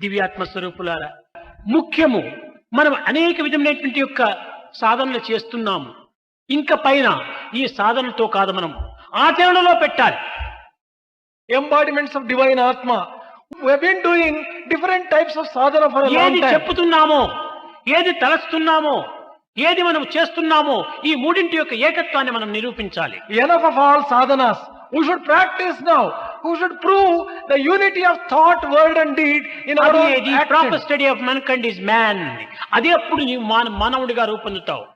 దివ్యాత్మ స్వరూపులారా, ముఖ్యము మనం అనేక విధమైనటువంటి యొక్క సాధనలు చేస్తున్నాము. ఇంకా పైన ఈ సాధనతో కాదు, మనం ఆచరణలో పెట్టాలి. Embodiments of divine Atma. We have been doing different types of sadhana for a long ఏది time. చెప్పుతున్నామో, ఏది తలస్తున్నామో, ఏది మనం చేస్తున్నామో, ఈ మూడింటి యొక్క ఏకత్వాన్ని మనం నిరూపించాలి. Enough of all sadhanas. We should practice now. We should prove the unity of thought, word and deed in our own action. Proper study of mankind is man. అదే అప్పుడు నీవు మానవుడిగా రూపొందుతావు.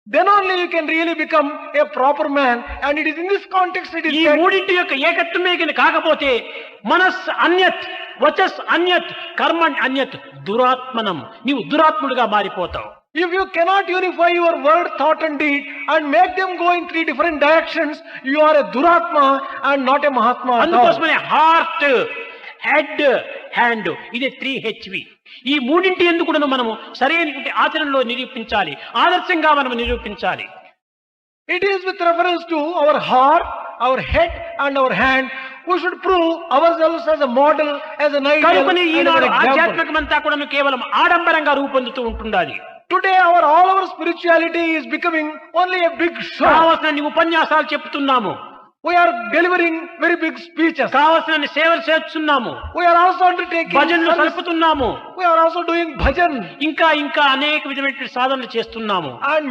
Then only you can really become a proper man, and it is in this context it is ఈ said, మూడింటి యొక్క ఏకత్వమే కాకపోతే మనస్ అన్యత్, వచస్ అన్యత్, కర్మ అన్యత్, దురాత్మనం, నీవు దురాత్ముడిగా మారిపోతావు. if you cannot unify your word, thought and deed and make them go in three different directions, you are a duratma and not a mahatma at all. అందుకోసమనే heart, head, hand, ఇది 3HV. ఈ మూడింటి ఎందుకు మనము సరైనటువంటి ఆచరణలో నిరూపించాలి, ఆదర్శంగా మనం నిరూపించాలి. It is with reference to our heart, our head and our hand. We should prove ourselves as a model, as an ideal, కనుకొని and as an Eenadu example. ఆధ్యాత్మికమంతా కూడా కేవలం ఆడంబరంగా రూపొందుతూ ఉంటుండాలి. Today all our spirituality is becoming only a big show. కావలసిన ఉపన్యాసాలు చెప్తున్నాము, We are delivering very big speeches. కావలసిన సేవలు చేస్తున్నాము, We are also undertaking భజనలు service. సలుపుతున్నాము, We are also doing bhajan ఇంకా ఇంకా అనేక విధమైన సాధనలు చేస్తున్నాము. and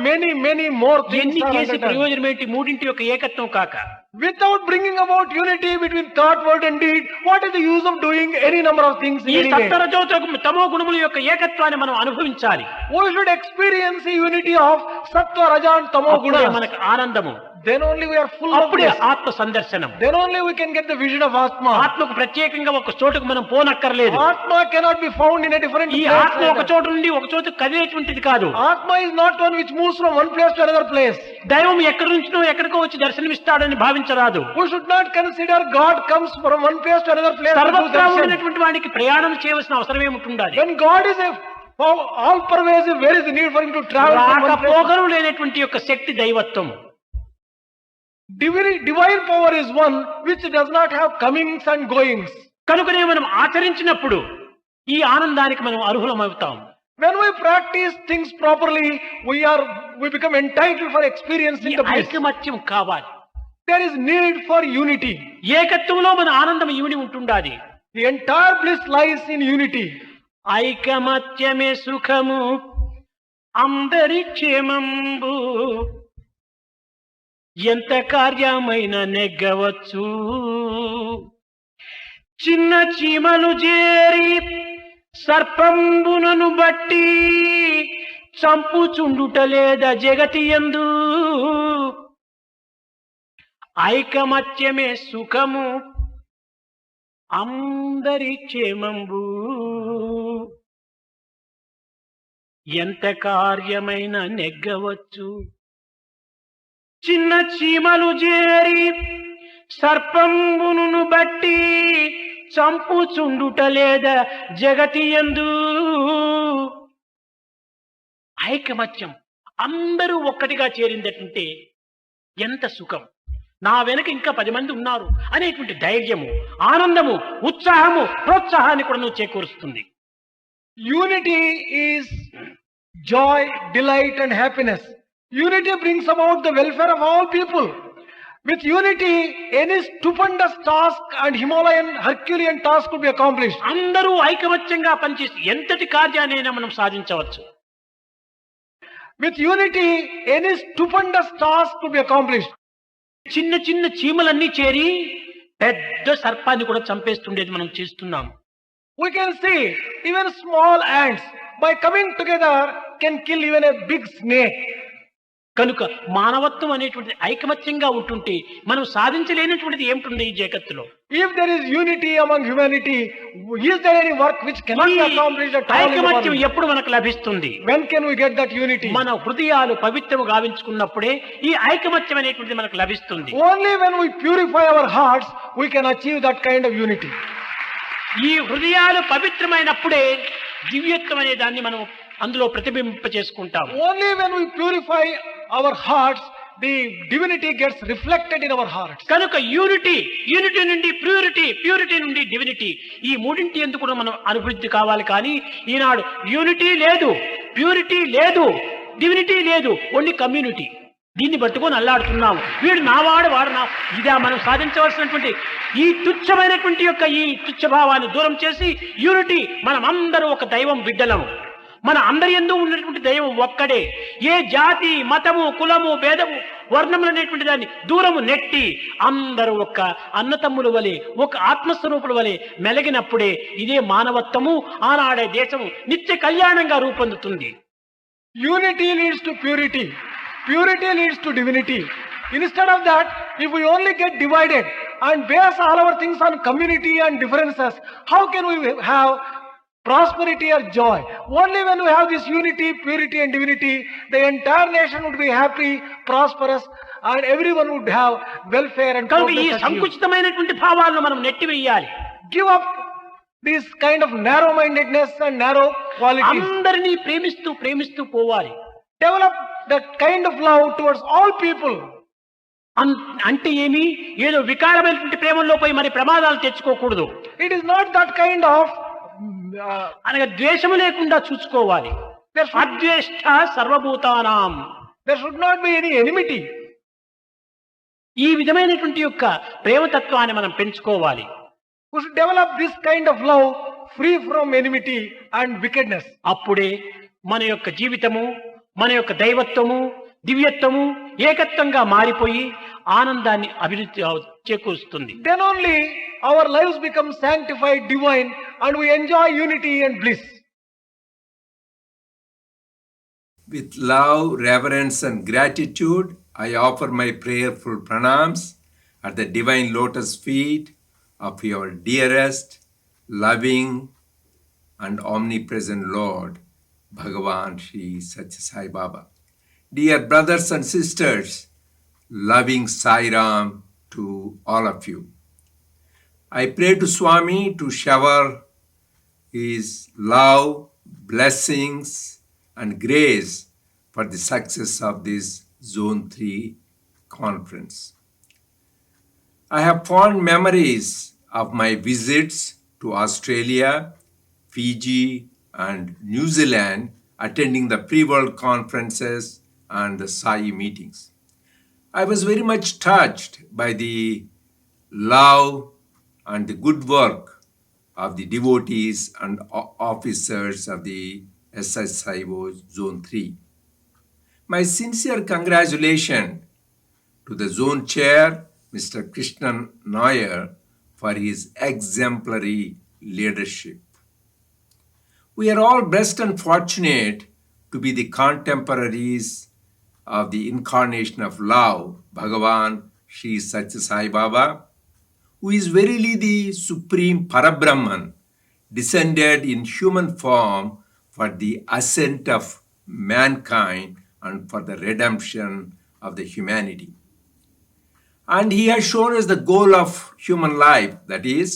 many more things ఎన్ని are చేసి undertaken. ప్రయోజనం ఏంటి? మూడింటి యొక్క ఏకత్వం కాక Without bringing about unity between thought, word and deed, what is the use of doing any number of things ఈ in any way? సప్తరజో తమో గుణముల యొక్క ఏకత్వాన్ని మనం అనుభవించాలి. We should experience the unity of sattva, raja and tamo అప్పుడే gunas. మనకు ఆనందము, Then only we are full of అప్పుడే bliss. ఆత్మ సందర్శనం. Then only we can get the vision of Atma. ఆత్మకు ప్రత్యేకంగా ఒక చోటుకు మనం పోనక్కర్లేదు. Atma cannot be found in a different ఈ place. ఆత్మ ఒక చోటు నుండి ఒక చోటు కదిలేటువంటిది కాదు. Atma is not one which moves from one place to another place. దైవం ఎక్కడి నుంచినో ఎక్కడికో వచ్చి దర్శనమిస్తాడని భావించరాదు. We should not consider God comes from one place to another place. to do సర్వత్రా darshan. ఉన్నటువంటి వాడికి ప్రయాణం చేయవలసిన అవసరం ఏముంటుండాలి? When God is all pervasive, where is the need for him to travel from one place? రాకపోకలు లేనటువంటి యొక్క శక్తి దైవత్వం. Divine power is one which does not have comings and goings. కనుకనే మనం ఆచరించినప్పుడు ఈ ఆనందానికి మనం అర్హులమవుతాం. When we practice things properly, we become entitled for experiencing ఈ the bliss. ఐకమత్యం కావాలి. There is need for unity. ఏకత్వంలో మన ఆనందం ఇమిడి ఉంటుండాలి. The entire bliss lies in unity. ఐకమత్యమే సుఖము, అందరి క్షేమంబు, ఎంత కార్యమైన నెగ్గవచ్చు, చిన్న చీమలు చేరి సర్పంబునను బట్టి చంపుచుండుట లేదా జగతి యందు. ఐకమత్యమే సుఖము, అందరి క్షేమంబు, ఎంత కార్యమైన నెగ్గవచ్చు, చిన్న చీమలు చేరి సర్పంబును బట్టి చంపుచుండుట లేదా జగతి యందు. ఐకమత్యం, అందరూ ఒక్కటిగా చేరిందటంటే ఎంత సుఖం, నా వెనక ఇంకా 10 మంది ఉన్నారు అనేటువంటి ధైర్యము, ఆనందము, ఉత్సాహము, ప్రోత్సాహాన్ని కూడా నువ్వు చేకూరుస్తుంది. Unity is joy, delight and happiness. Unity brings about the welfare of all people. With unity, any stupendous task and Himalayan, Herculean task could be accomplished. అందరూ ఐకమత్యంగా పనిచేసి ఎంతటి కార్యాన్నైనా మనం సాధించవచ్చు. With unity, any stupendous task could be accomplished. చిన్న చిన్న చీమలన్నీ చేరి పెద్ద సర్పాన్ని కూడా చంపేస్తుండేది మనం చేస్తున్నాం. We can see even small ants by coming together can kill even a big snake. కనుక మానవత్వం అనేటువంటిది ఐకమత్యంగా ఉంటుంటే మనం సాధించలేనటువంటిది ఏమిటి ఈ జగత్తులో? If there is unity among humanity, is there any work which cannot be accomplished at all? ఐకమత్యం ఎప్పుడు మనకు లభిస్తుంది? When can we get that unity? మన హృదయాలు పవిత్రము గావించుకున్నప్పుడే ఈ ఐకమత్యం అనేటువంటిది మనకు లభిస్తుంది. Only when we purify our hearts, we can achieve that kind of unity. ఈ హృదయాలు పవిత్రమైనప్పుడే దివ్యత్వం అనే దాన్ని మనం అందులో ప్రతిబింబ చేసుకుంటాం. Only when we purify our hearts, the divinity gets reflected in our hearts. కనుక యూనిటీ నుండి ప్యూరిటీ నుండి డివినిటీ, ఈ మూడింటి ఎందుకు కూడా మనం అభివృద్ధి కావాలి. కానీ ఈనాడు యూనిటీ లేదు, ప్యూరిటీ లేదు, డివినిటీ లేదు, ఓన్లీ కమ్యూనిటీ. దీన్ని పట్టుకొని అల్లాడుతున్నాము. వీడు నావాడు, వాడు నా, ఇదా మనం సాధించవలసినటువంటి ఈ తుచ్చమైనటువంటి యొక్క ఈ తుచ్చభావాన్ని దూరం చేసి యూనిటీ, మనం అందరూ ఒక దైవం బిడ్డలము. మన అందరి యందు ఉన్నటువంటి దైవం ఒక్కడే. ఏ జాతి, మతము, కులము, భేదము, వర్ణములు అనేటువంటి దాన్ని దూరము నెట్టి అందరూ ఒక అన్నతమ్ముల వలె, ఒక ఆత్మస్వరూపుల వలె మెలిగినప్పుడే ఇదే మానవత్వము, ఆనాడే దేశము నిత్య కళ్యాణంగా రూపొందుతుంది. Unity leads to purity. Purity leads to divinity. Instead of that, if we only get divided and base all our things on community and differences, how can we have prosperity or joy? Only when we have this unity, purity and divinity, the entire nation would be happy, prosperous, and everyone would have welfare and కనుక ఈ progress. సంకుచితమైనటువంటి భావాలను మనం నెట్టివేయాలి. Give up this kind of narrow-mindedness and narrow qualities. అందరినీ ప్రేమిస్తూ పోవాలి. Develop that kind of love towards all people. అంటే ఏమి, ఏదో వికారమైనటువంటి ప్రేమల్లో పోయి మరి ప్రమాదాలు తెచ్చుకోకూడదు. It is not that kind of అనగా ద్వేషము లేకుండా చూసుకోవాలి. అద్వేష్ట సర్వభూతానాం. There should not be any enmity. ఈ విధమైనటువంటి యొక్క ప్రేమతత్వాన్ని మనం పెంచుకోవాలి. We should develop this kind of love free from enmity and wickedness. అప్పుడే మన యొక్క జీవితము, మన యొక్క దైవత్వము, దివ్యత్వము ఏకత్వంగా మారిపోయి ఆనందాన్ని అభివృద్ధి చేకూరుస్తుంది. Then only our lives become sanctified, divine, and we enjoy unity and bliss. With love, reverence and gratitude, I offer my prayerful pranams at the divine lotus feet of your dearest, loving and omnipresent Lord, Bhagavan Sri Sathya Sai Baba. Dear brothers and sisters, loving Sai Ram to all of you. I pray to Swami to shower his love, blessings and grace for the success of this Zone 3 conference. I have fond memories of my visits to Australia, Fiji and New Zealand, attending the pre-world conferences and the Sai meetings. I was very much touched by the love and the good work of the devotees and officers of the SSSIO Zone 3. My sincere congratulations to the Zone Chair, Mr. Krishnan Nair, for his exemplary leadership. We are all blessed and fortunate to be the contemporaries of the incarnation of love, Bhagavan Sri Sathya Sai Baba, who is verily the supreme Parabrahman, descended in human form for the ascent of mankind and for the redemption of the humanity. And he has shown us the goal of human life, that is,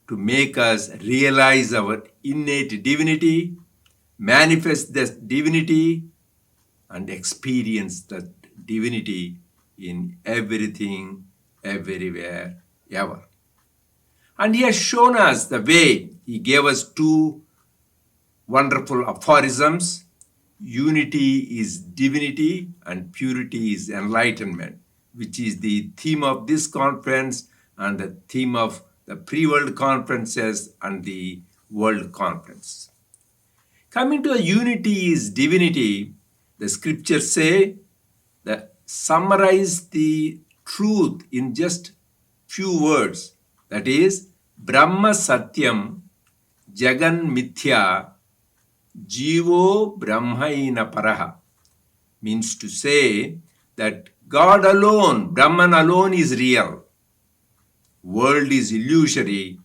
to make us realize our innate divinity, manifest this divinity, and experience that divinity in everything, everywhere, ever. And he has shown us the way. He gave us two wonderful aphorisms. Unity is divinity and purity is enlightenment, which is the theme of this conference and the theme of the pre-world conferences and the world conference. Coming to unity is divinity, the scriptures say that summarize the truth in just few words. That is, Brahma Satyam, Jagan Mithya, Jivo Brahmaina Paraha. Means to say that God alone, Brahman alone is real. World is illusory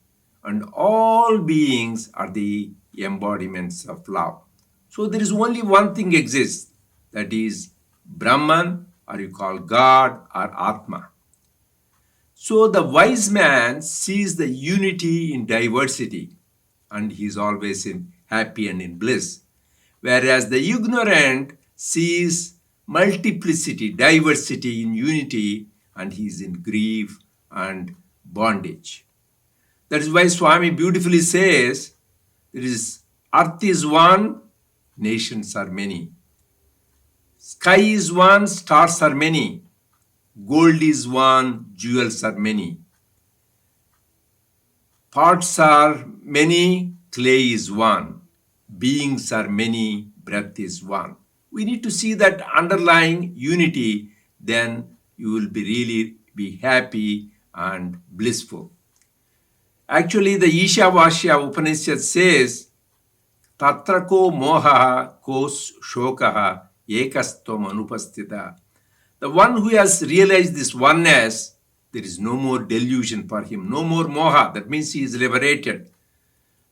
and all beings are the embodiments of love. So there is only one thing exists, that is Brahman, or you call God or Atma. So the wise man sees the unity in diversity and he is always in happy and in bliss. Whereas the ignorant sees multiplicity, diversity in unity, and he is in grief and bondage. That is why Swami beautifully says, there is earth is one, nations are many. Sky is one, stars are many. Gold is one, jewels are many. Parts are many, clay is one. Beings are many, breath is one. We need to see that underlying unity, then you will be really be happy and blissful. Actually, the Ishavasya Upanishad says, Tatra ko moha ko shokaha ekastvam anupasthita. The one who has realized this oneness, there is no more delusion for him, no more moha. That means he is liberated.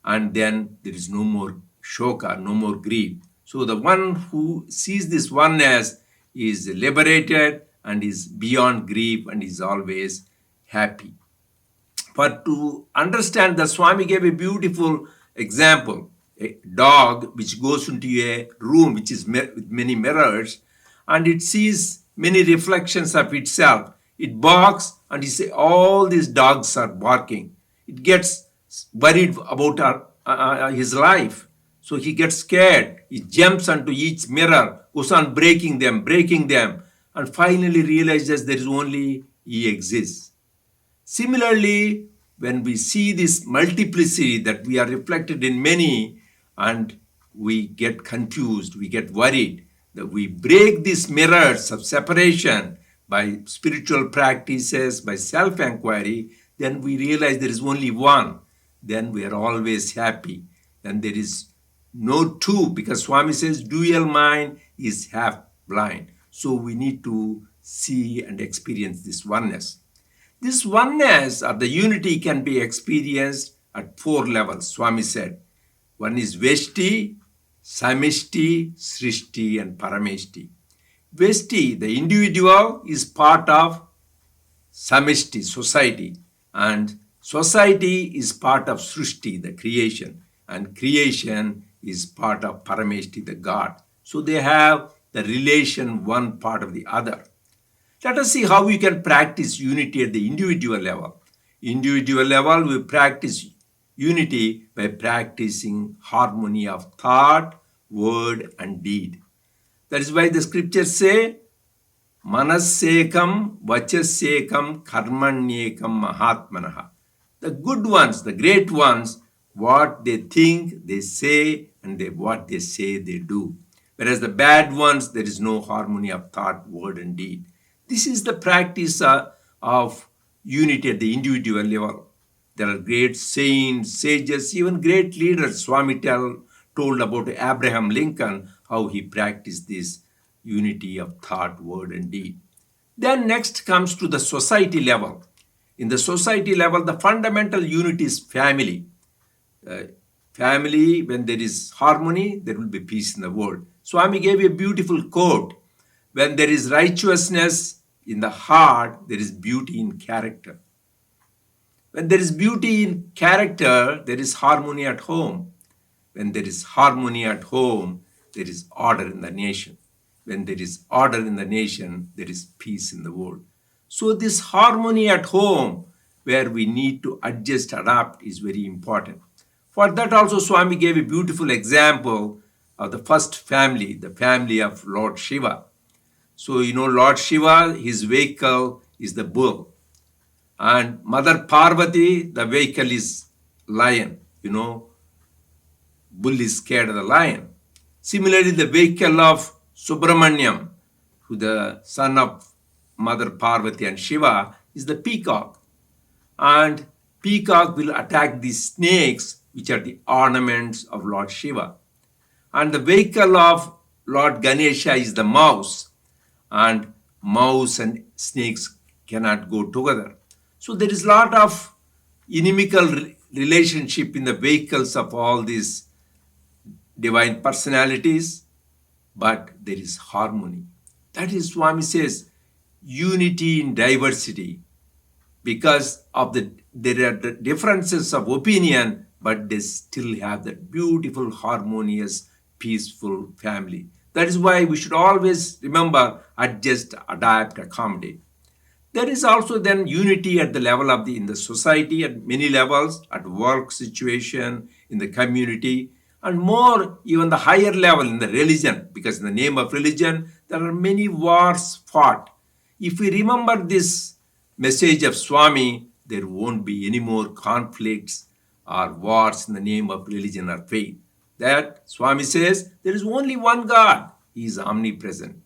And then there is no more shoka, no more grief. So the one who sees this oneness is liberated and is beyond grief and is always happy. But to understand, the Swami gave a beautiful example. A dog which goes into a room which is with many mirrors, and it sees many reflections of itself. It barks, and you say, all these dogs are barking. It gets worried about his life. So he gets scared. He jumps onto each mirror, goes on breaking them, and finally realizes there is only he exists. Similarly, when we see this multiplicity that we are reflected in many, and we get confused, we get worried, that we break these mirrors of separation by spiritual practices, by self-inquiry, then we realize there is only one. Then we are always happy. Then there is no two, because Swami says dual mind is half blind. So we need to see and experience this oneness. This oneness or the unity can be experienced at 4 levels, Swami said. One is Veshti, Samishti, Srishti, and Parameshti. Veshti, the individual, is part of Samishti, society, and society is part of Srishti, the creation, and creation is part of Parameshti, the God. So they have the relation one part of the other. Let us see how we can practice unity at the individual level. Individual level, we practice unity by practicing harmony of thought, word, and deed. That is why the scriptures say, Manasekam, Vachasekam, Karmanyekam, Mahatmanaha. The good ones, the great ones, what they think, they say, and what they say, they do. Whereas the bad ones, there is no harmony of thought, word, and deed. This is the practice of unity at the individual level. There are great saints, sages, even great leaders. Swami told about Abraham Lincoln, how he practiced this unity of thought, word, and deed. Then next comes to the society level. In the society level, the fundamental unity is family. Family, when there is harmony, there will be peace in the world. Swami gave a beautiful quote. When there is righteousness in the heart, there is beauty in character. When there is beauty in character, there is harmony at home. When there is harmony at home, there is order in the nation. When there is order in the nation, there is peace in the world. So this harmony at home, where we need to adjust, adapt, is very important. For that also, Swami gave a beautiful example of the first family, the family of Lord Shiva. So, Lord Shiva, his vehicle is the bull. And Mother Parvati, the vehicle is lion. Bull is scared of the lion. Similarly, the vehicle of Subramanyam, who the son of Mother Parvati and Shiva, is the peacock. And peacock will attack the snakes, which are the ornaments of Lord Shiva. And the vehicle of Lord Ganesha is the mouse. And mouse and snakes cannot go together. So there is a lot of inimical relationship in the vehicles of all these divine personalities, but there is harmony. That is, Swami says, unity in diversity. Because of there are the differences of opinion, but they still have that beautiful, harmonious, peaceful family. That is why we should always remember, adjust, adapt, accommodate. There is also then unity at the level of in the society at many levels, at work situation, in the community, and more even the higher level in the religion, because in the name of religion, there are many wars fought. If we remember this message of Swami, there won't be any more conflicts or wars in the name of religion or faith. That Swami says there is only one God, He is omnipresent.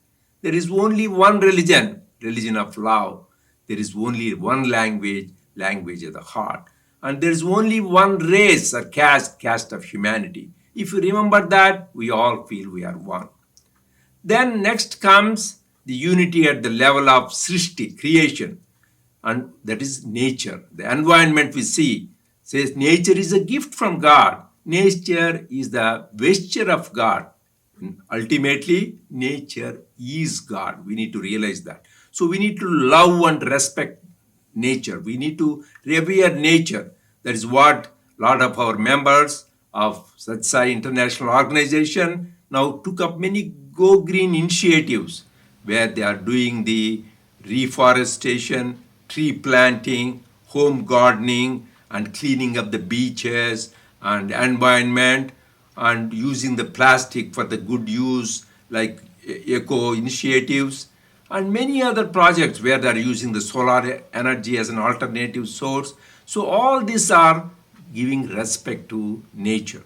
There is only one religion, religion of love. There is only one language, language of the heart. And there is only one race or caste, caste of humanity. If you remember that, we all feel we are one. Then next comes the unity at the level of Srishti, creation, and that is nature. The environment we see says nature is a gift from God. Nature is the vesture of God. And ultimately, nature is God. We need to realize that. So we need to love and respect nature. We need to revere nature. That is what a lot of our members of Sathya Sai International Organization now took up many Go Green initiatives where they are doing the reforestation, tree planting, home gardening, and cleaning up the beaches and environment, and using the plastic for the good use, like eco initiatives, and many other projects where they are using the solar energy as an alternative source. So all these are giving respect to nature.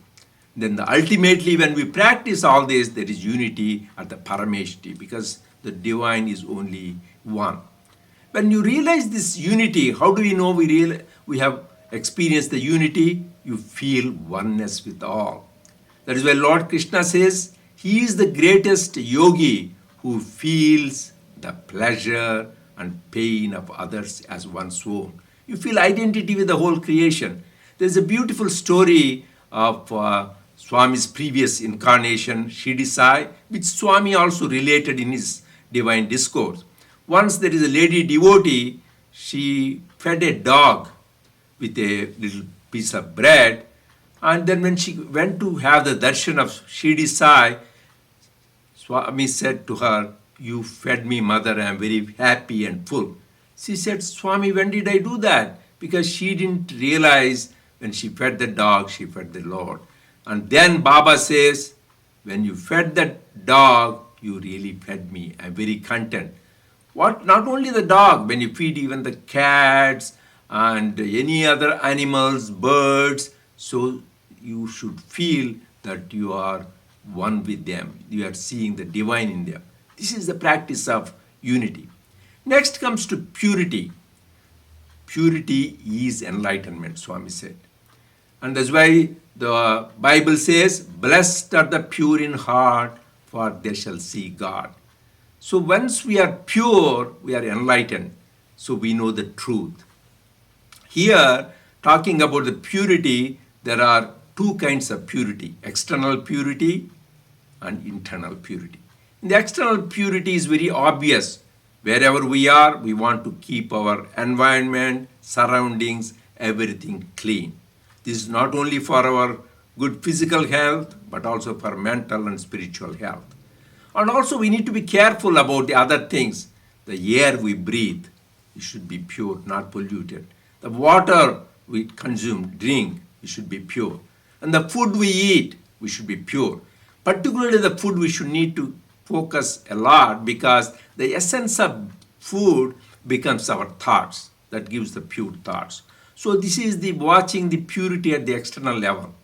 Then ultimately, when we practice all this, there is unity at the Parameshti, because the divine is only one. When you realize this unity, how do we know we have experienced the unity? You feel oneness with all. That is why Lord Krishna says, He is the greatest yogi who feels the pleasure and pain of others as one's own. You feel identity with the whole creation. There's a beautiful story of Swami's previous incarnation, Shirdi Sai, which Swami also related in his divine discourse. Once there is a lady devotee, she fed a dog with a little piece of bread, and then when she went to have the darshan of Shirdi Sai, Swami said to her, "You fed me, mother, I am very happy and full." She said, "Swami, when did I do that?" Because she didn't realize when she fed the dog, she fed the Lord. And then Baba says, "When you fed that dog, you really fed me. I'm very content." What? Not only the dog, when you feed even the cats and any other animals, birds, so you should feel that you are one with them. You are seeing the divine in them. This is the practice of unity. Next comes to purity. Purity is enlightenment, Swami said. And that's why the Bible says, "Blessed are the pure in heart, for they shall see God." So once we are pure, we are enlightened. So we know the truth. Here, talking about the purity, there are two kinds of purity: external purity and internal purity. The external purity is very obvious. Wherever we are, we want to keep our environment, surroundings, everything clean. This is not only for our good physical health, but also for mental and spiritual health. And also we need to be careful about the other things. The air we breathe, it should be pure, not polluted. The water we consume, drink, it should be pure. And the food we eat, we should be pure. Particularly the food we should need to focus a lot, because the essence of food becomes our thoughts. That gives the pure thoughts. So this is the watching the purity at the external level.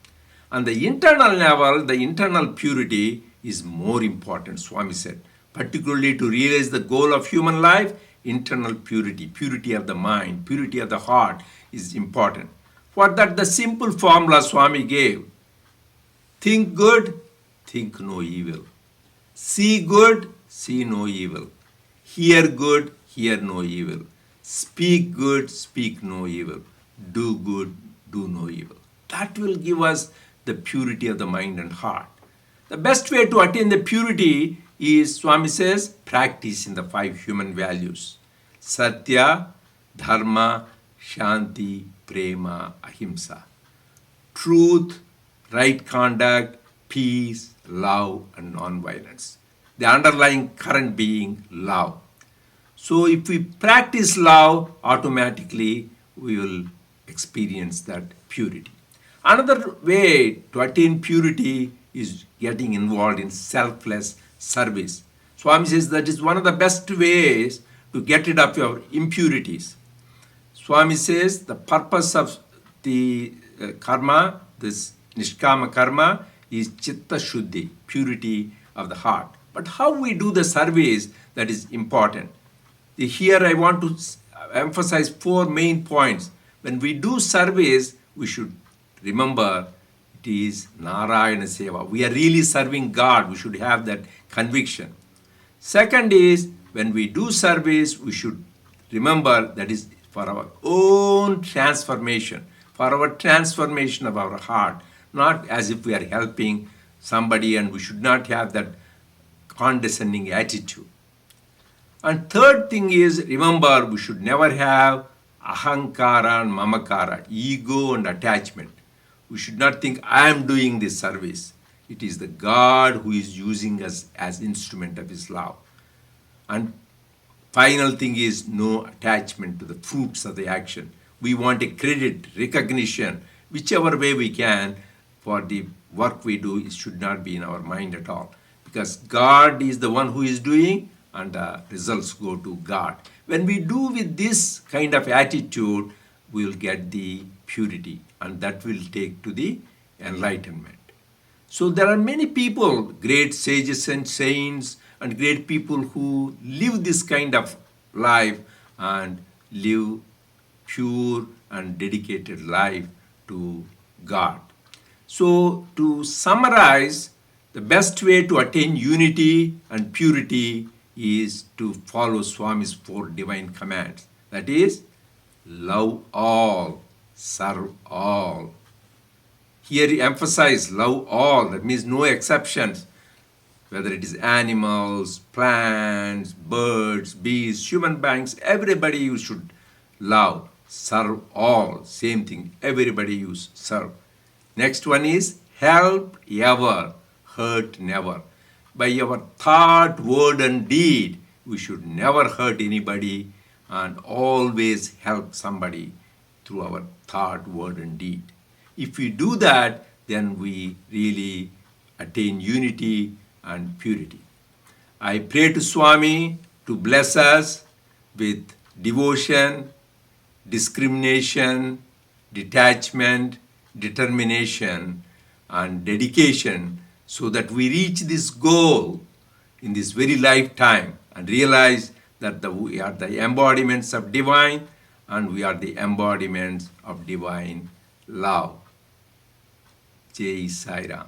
And the internal level, the internal purity is more important, Swami said. Particularly to realize the goal of human life, internal purity, purity of the mind, purity of the heart is important. For that, the simple formula Swami gave: think good, think no evil. See good, see no evil. Hear good, hear no evil. Speak good, speak no evil. Do good, do no evil. That will give us the purity of the mind and heart. The best way to attain the purity is, Swami says, practice in the 5 human values: Satya, Dharma, Shanti, Prema, Ahimsa. Truth, right conduct, peace, love, and non-violence. the underlying current being love. So if we practice love, automatically we will experience that purity. Another way to attain purity is getting involved in selfless service. Swami says that is one of the best ways to get rid of your impurities. Swami says the purpose of the karma, this nishkama karma, is chitta shuddhi, purity of the heart. But how we do the service, that is important. Here I want to emphasize 4 main points. When we do service, we should remember it is Narayana Seva. We are really serving God. We should have that conviction. Second is, when we do service, we should remember that is for our own transformation, for our transformation of our heart, not as if we are helping somebody, and we should not have that condescending attitude. And third thing is, remember, we should never have ahankara and mamakara, ego and attachment. We should not think, I am doing this service. It is the God who is using us as instrument of His love. And final thing is, no attachment to the fruits of the action. We want a credit, recognition, whichever way we can for the work we do. It should not be in our mind at all. Because God is the one who is doing, and the results go to God. When we do with this kind of attitude, we will get the purity, and that will take to the enlightenment. So there are many people, great sages and saints, and great people who live this kind of life and live pure and dedicated life to God. So to summarize, the best way to attain unity and purity is to follow Swami's 4 divine commands. That is, love all, serve all. Here he emphasizes love all. That means no exceptions. Whether it is animals, plants, birds, bees, human beings, everybody you should love. Serve all. Same thing. Everybody you serve. Next one is help ever, hurt never. By our thought, word and deed, we should never hurt anybody and always help somebody through our thought, word and deed. If we do that, then we really attain unity and purity. I pray to Swami to bless us with devotion, discrimination, detachment, determination, and dedication, so that we reach this goal in this very lifetime and realize that we are the embodiments of divine, and we are the embodiments of divine love. Jai Sai Ram.